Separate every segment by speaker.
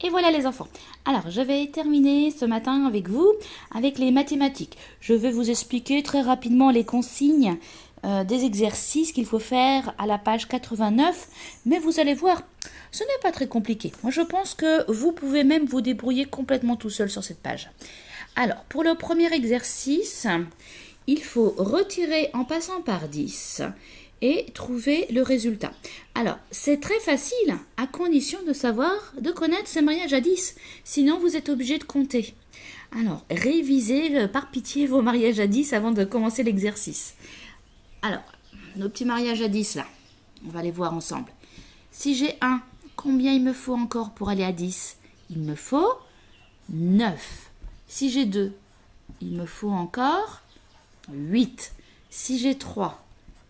Speaker 1: Et voilà les enfants. Alors, je vais terminer ce matin avec vous, avec les mathématiques. Je vais vous expliquer très rapidement les consignes des exercices qu'il faut faire à la page 89. Mais vous allez voir, ce n'est pas très compliqué. Moi, je pense que vous pouvez même vous débrouiller complètement tout seul sur cette page. Alors, pour le premier exercice, il faut retirer en passant par 10 et trouver le résultat. Alors, c'est très facile à condition de connaître ces mariages à 10. Sinon, vous êtes obligé de compter. Alors, révisez par pitié vos mariages à 10 avant de commencer l'exercice. Alors, nos petits mariages à 10 là, on va les voir ensemble. Si j'ai 1, combien il me faut encore pour aller à 10? Il me faut 9. Si j'ai 2, il me faut encore 8. Si j'ai 3,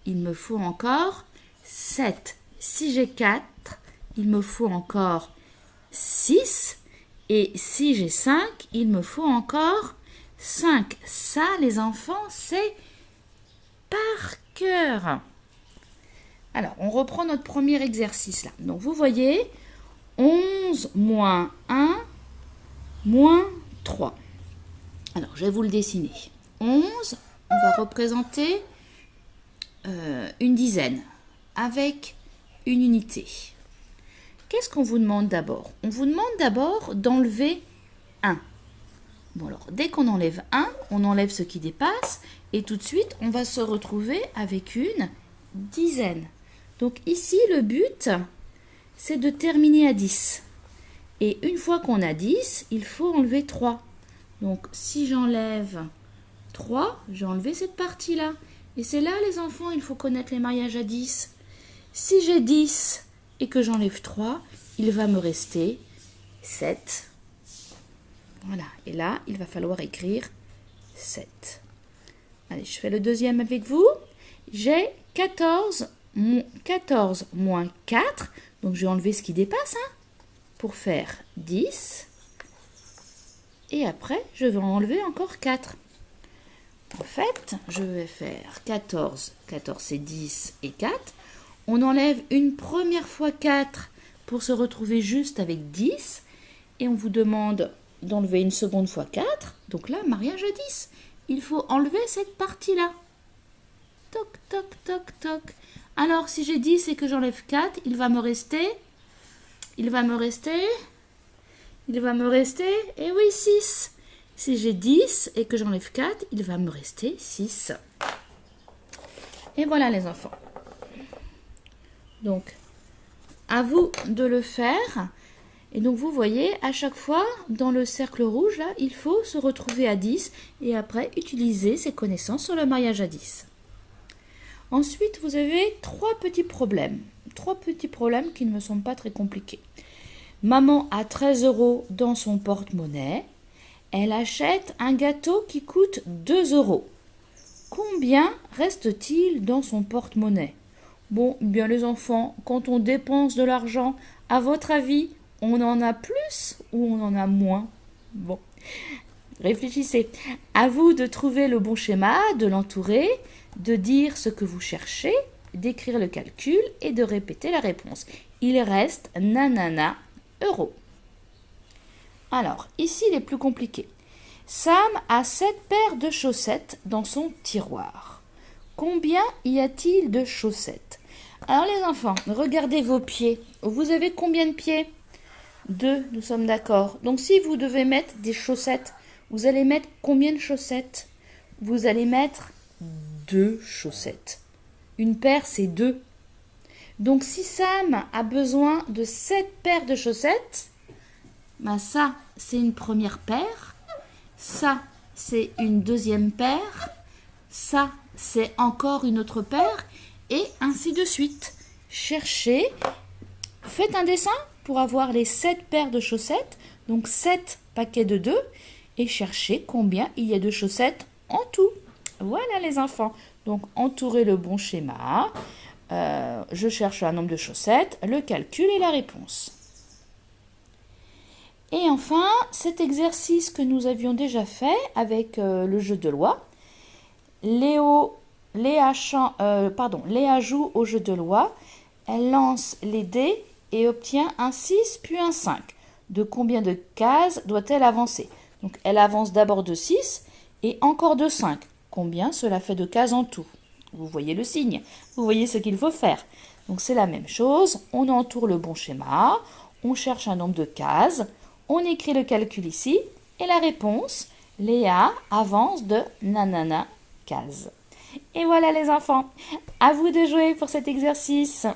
Speaker 1: il me faut encore 7. Si j'ai 4, il me faut encore 6. Et si j'ai 5, il me faut encore 5. Ça, les enfants, c'est par cœur. Alors, on reprend notre premier exercice là. Donc, vous voyez, 11 moins 1 moins 3. Alors, je vais vous le dessiner. 11, on va représenter une dizaine avec une unité. Qu'est-ce qu'on vous demande d'abord? On vous demande d'abord d'enlever 1. Bon alors, dès qu'on enlève 1, on enlève ce qui dépasse et tout de suite, on va se retrouver avec une dizaine. Donc ici, le but, c'est de terminer à 10. Et une fois qu'on a 10, il faut enlever 3. Donc si j'enlève 3, j'ai enlevé cette partie-là. Et c'est là, les enfants, il faut connaître les mariages à 10. Si j'ai 10 et que j'enlève 3, il va me rester 7. Voilà. Et là, il va falloir écrire 7. Allez, je fais le deuxième avec vous. J'ai 14 moins 4. Donc, je vais enlever ce qui dépasse pour faire 10. Et après, je vais enlever encore 4. En fait, je vais faire 14. 14, c'est 10 et 4. On enlève une première fois 4 pour se retrouver juste avec 10. Et on vous demande d'enlever une seconde fois 4. Donc là, mariage à 10. Il faut enlever cette partie-là. Toc, toc, toc, toc. Alors, si j'ai 10 et que j'enlève 4, il va me rester, et oui, 6. Si j'ai 10 et que j'enlève 4, il va me rester 6. Et voilà les enfants. Donc, à vous de le faire. Et donc, vous voyez, à chaque fois, dans le cercle rouge, là, il faut se retrouver à 10 et après utiliser ses connaissances sur le mariage à 10. Ensuite, vous avez 3 petits problèmes. 3 petits problèmes qui ne me semblent pas très compliqués. Maman a 13 € dans son porte-monnaie. Elle achète un gâteau qui coûte 2 €. Combien reste-t-il dans son porte-monnaie? Bon, bien les enfants, quand on dépense de l'argent, à votre avis, on en a plus ou on en a moins? Bon, réfléchissez. À vous de trouver le bon schéma, de l'entourer, de dire ce que vous cherchez, d'écrire le calcul et de répéter la réponse. Il reste nanana euros. Alors, ici, les plus compliqués. Sam a 7 paires de chaussettes dans son tiroir. Combien y a-t-il de chaussettes? Alors les enfants, regardez vos pieds. Vous avez combien de pieds? 2, nous sommes d'accord. Donc si vous devez mettre des chaussettes, vous allez mettre combien de chaussettes? Vous allez mettre 2 chaussettes. Une paire, c'est 2. Donc si Sam a besoin de 7 paires de chaussettes, ben ça, c'est une première paire. Ça, c'est une deuxième paire. Ça, c'est encore une autre paire. Et ainsi de suite. Cherchez. Faites un dessin pour avoir les 7 paires de chaussettes. Donc 7 paquets de 2. Et cherchez combien il y a de chaussettes en tout. Voilà les enfants. Donc entourez le bon schéma. Je cherche un nombre de chaussettes, le calcul et la réponse. Et enfin, cet exercice que nous avions déjà fait avec le jeu de loi. Léa joue au jeu de loi. Elle lance les dés et obtient un 6 puis un 5. de combien de cases doit-elle avancer? Donc elle avance d'abord de 6 et encore de 5. Combien cela fait de cases en tout? Vous voyez le signe, vous voyez ce qu'il faut faire. Donc c'est la même chose, on entoure le bon schéma, on cherche un nombre de cases, on écrit le calcul ici et la réponse, Léa avance de nanana cases. Et voilà les enfants, à vous de jouer pour cet exercice.